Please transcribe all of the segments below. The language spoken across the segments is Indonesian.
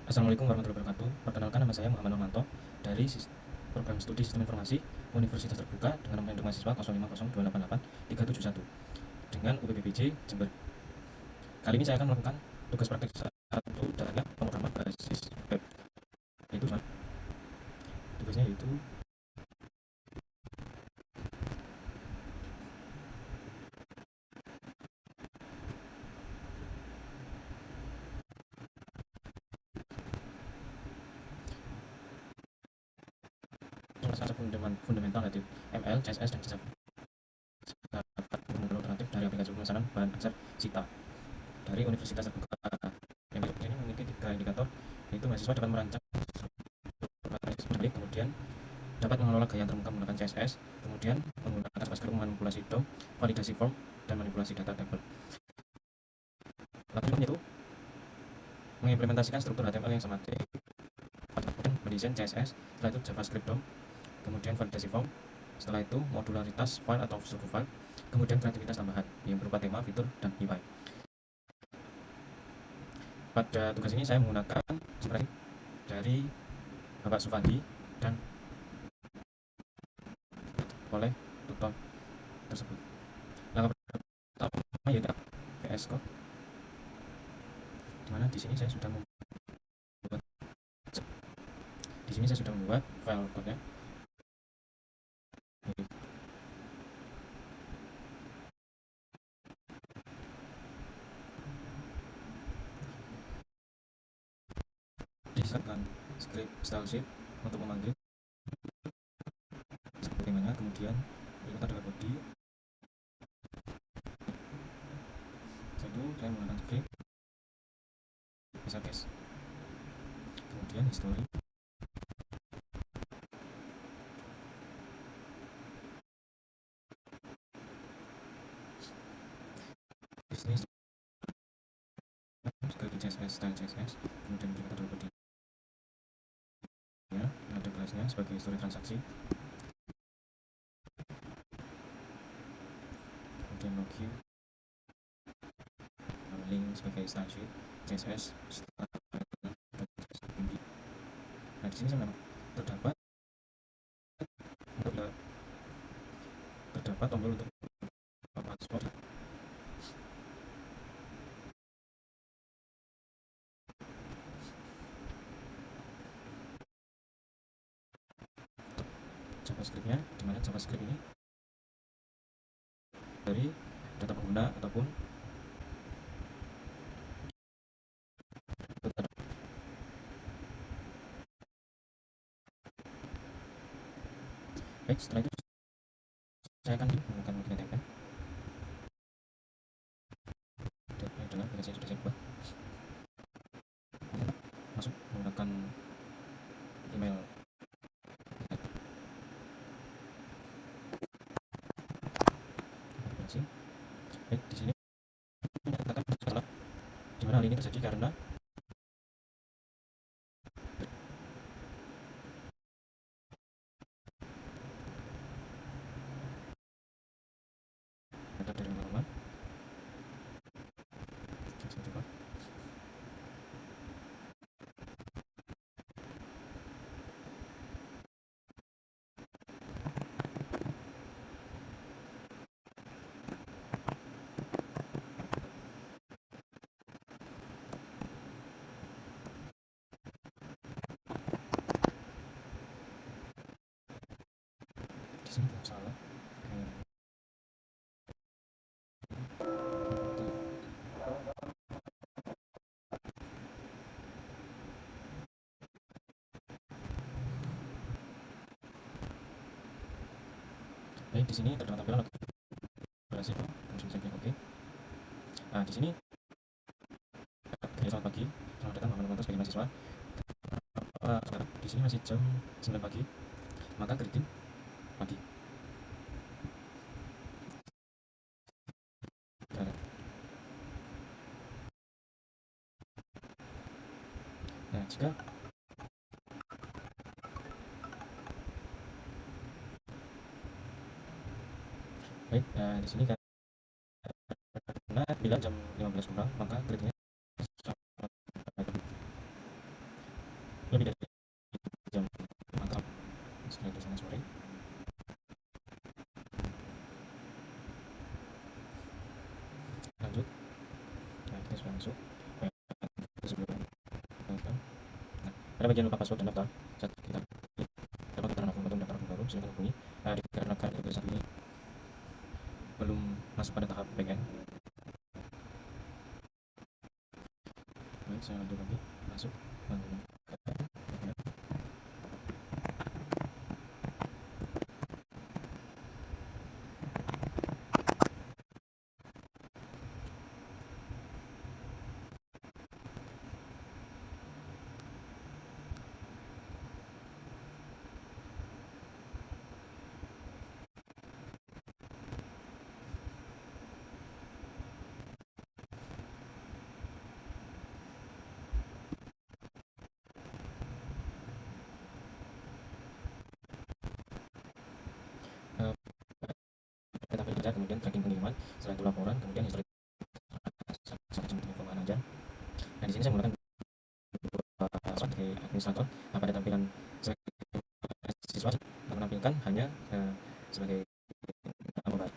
Assalamualaikum warahmatullahi wabarakatuh. Perkenalkan, nama saya Muhammad Nurmanto dari Program Studi Sistem Informasi Universitas Terbuka dengan nomor induk mahasiswa 050288371 dengan UPBPJ Jember. Kali ini saya akan melakukan tugas praktik satu dari pemrograman berbasis web. Yaitu tugasnya yaitu salah fundamental yaitu ML, CSS, dan Java alternatif dari aplikasi pemesanan bahan ajar Sita dari Universitas Terbuka. Yang berikut ini memiliki 3 indikator, yaitu mahasiswa dapat merancang menarik, kemudian dapat mengelola gaya termuka menggunakan CSS, kemudian menggunakan JavaScript memanipulasi DOM, validasi form, dan manipulasi data table. Langkah itu mengimplementasikan struktur HTML yang sematik, kemudian mendesain CSS, setelah itu JavaScript DOM, kemudian validasi form, setelah itu modularitas file atau suku file, kemudian kreativitas tambahan yang berupa tema, fitur, dan UI. Pada tugas ini saya menggunakan spreadsheet dari Bapak Sufadi dan oleh tutor tersebut. Langkah pertama yaitu VS Code, dimana di sini saya sudah membuat file code-nya. Disertakan script style sheet untuk memanggil seperti temanya, kemudian ini adalah body. Setelah itu saya menggunakan script case, kemudian history, business, script CSS, style CSS, kemudian kita adalah body nya, ada kelasnya sebagai history transaksi, kemudian login, link sebagai style sheet, CSS, style, tinggi. Nah di sini saya memang terdapat tombol untuk paspor. JavaScript-nya, dimana JavaScript ini dari data pengguna ataupun baik. Setelah itu saya akan menggunakan login HTML dengan aplikasi yang sudah saya buat, masuk menggunakan email aplikasi. Baik, di sini menyatakan masalah di mana hal ini terjadi karena data dari lama. Saya coba. Di sini tidak salah. Baik, di sini terdapat tampilan berhasil, kemudian saya klik OK. Nah, di sini selamat pagi, selamat datang Muhammad Nurmanto sebagai mahasiswa. Sekarang di sini masih jam 9 pagi, maka greeting pagi. Nah, jika baik, di sini karena bila jam 15 kurang, maka greetingnya lebih dari jam makan. Setelah itu sangat sore. Lanjut. Nah, kita sudah masuk. Sebelum nah, pada bagian lupa password dan daftar, saat kita klik dapat keterangan akun atau mendaftar akun baru, silakan hubungi. Dikarenakan aplikasi satu ini belum masuk pada tahap backend. Baik, saya lanjut lagi masuk menggunakan tampil kerja, kemudian tracking pengiriman, setelah itu laporan, kemudian histori semacam penginfoan aja. Nah, di sini saya menggunakan sebagai administrator. Pada tampilan sebagai siswa menampilkan hanya sebagai nama baik.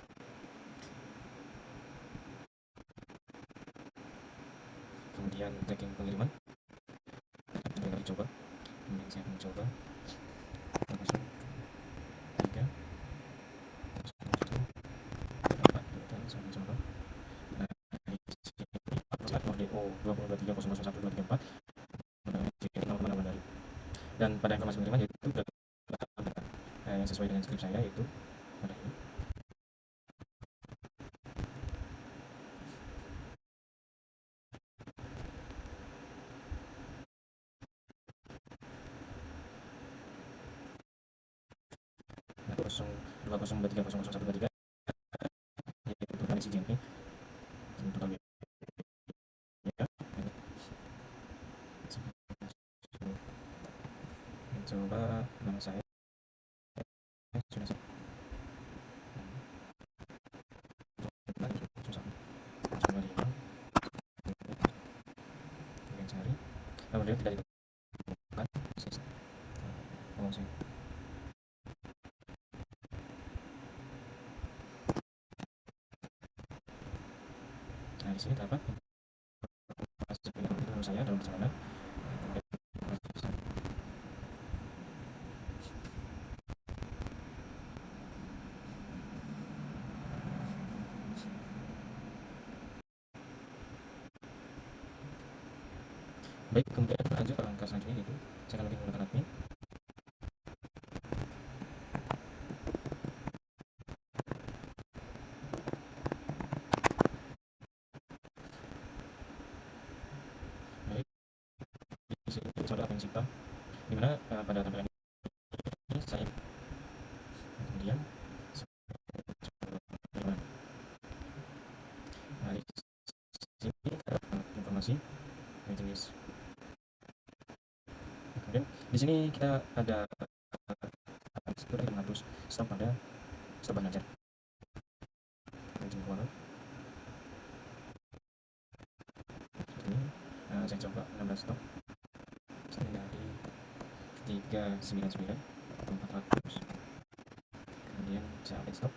Kemudian tracking pengiriman, kita coba. Kemudian saya mencoba 3 saya mencoba. Nah, di sini ODO 2023001234 nama dari. Dan pada informasi pengiriman yaitu yang sesuai dengan skrip saya yaitu pada ini. Nah, 0202300123 yaitu kondisi JNP total biaya. Coba nama saya sudah saya coba hilang, kemudian cari, kemudian tidak ditemukan sih. Nah, di sini terdapat informasi pengiriman saya dalam perjalanan. Baik, kemudian lanjut ke langkah selanjutnya yaitu saya akan login menggunakan admin. Baik, di sini ada admin Cipta, di mana pada tampilan ini saya kemudian nah, di sini ada informasi jenis. Kemudian di sini kita ada sekitar 600 stok pada stok bahan ajar. Izin keuangan. Seperti ini. Saya coba 16 stok. Saya dari 399 atau 400. Kemudian saya update stok.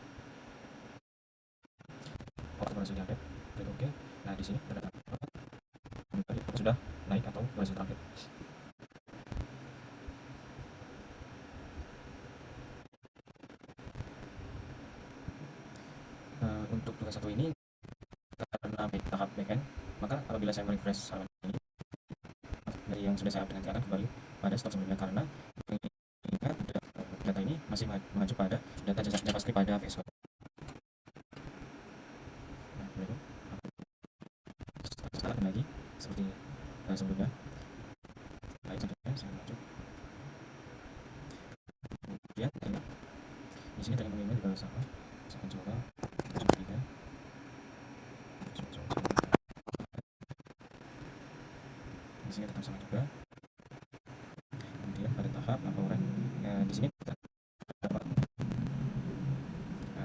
Berhasil diupdate. Klik OK. Nah, di sini ada sudah naik atau berhasil terupdate. Untuk tugas satu ini karena tahap backend, maka apabila saya merefresh halaman ini dari yang sudah saya update nanti akan kembali pada stok sebelumnya, karena mengingat data ini masih mengacu pada data JavaScript pada VS Code. Nah, berikut start lagi seperti sebelumnya. Baik, contohnya saya lanjut. Kemudian di sini tracking pengiriman juga sama. Saya akan coba 03 di sini tetap sama juga. Kemudian pada tahap laporan di sini terdapat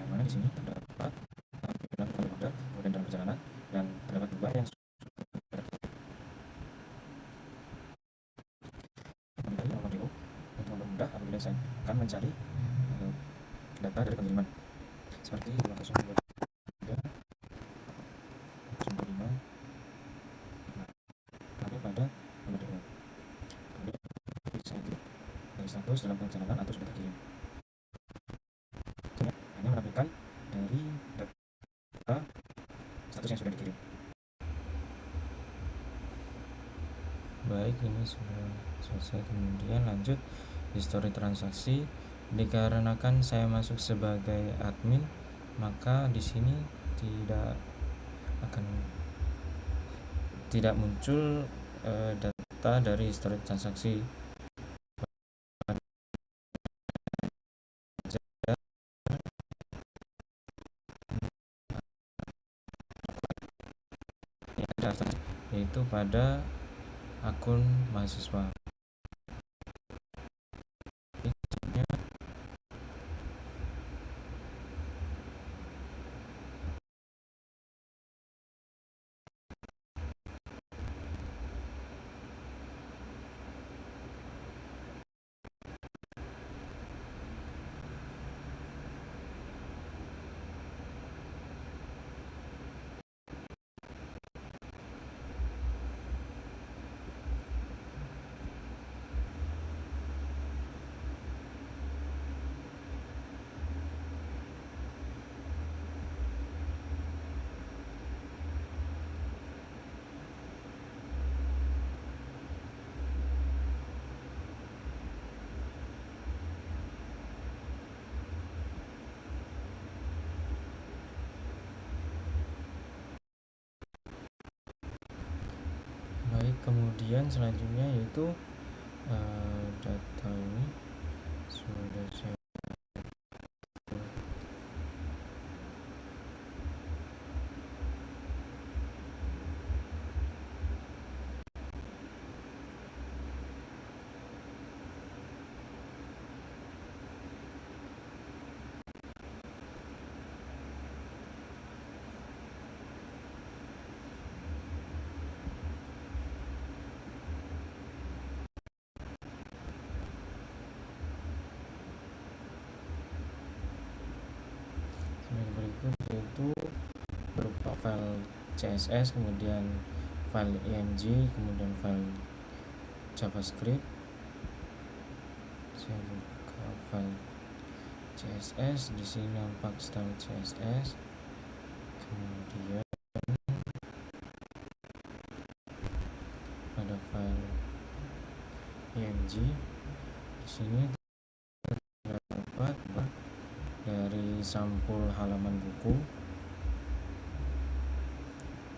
mana di sini terdapat tampilan order, kemudian dalam perjalanan, dan terdapat dua yang apabila kemudian saya akan mencari data dari pengiriman seperti 2023 025 sampai pada nomor DO. Kemudian saya klik dari status dalam perjalanan atau sudah terkirim. Hanya menampilkan dari data status yang sudah dikirim. Baik, ini sudah selesai. Kemudian lanjut histori transaksi. Dikarenakan saya masuk sebagai admin, maka di sini tidak muncul data dari histori transaksi. Yaitu pada akun mahasiswa. Baik, kemudian selanjutnya yaitu data ini sudah saya berikut yaitu berupa file CSS, kemudian file img, kemudian file JavaScript. Saya buka file CSS, di sini nampak style CSS. Kemudian pada file img, di sini terdapat dari sampul halaman buku.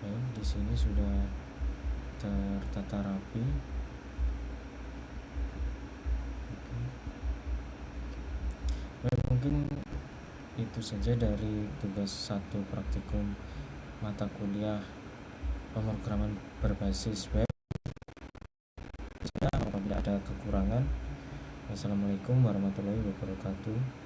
Baik, di sini sudah tertata rapi. Baik, mungkin itu saja dari tugas 1 praktikum mata kuliah pemrograman berbasis web. Apabila ada kekurangan, wassalamualaikum warahmatullahi wabarakatuh.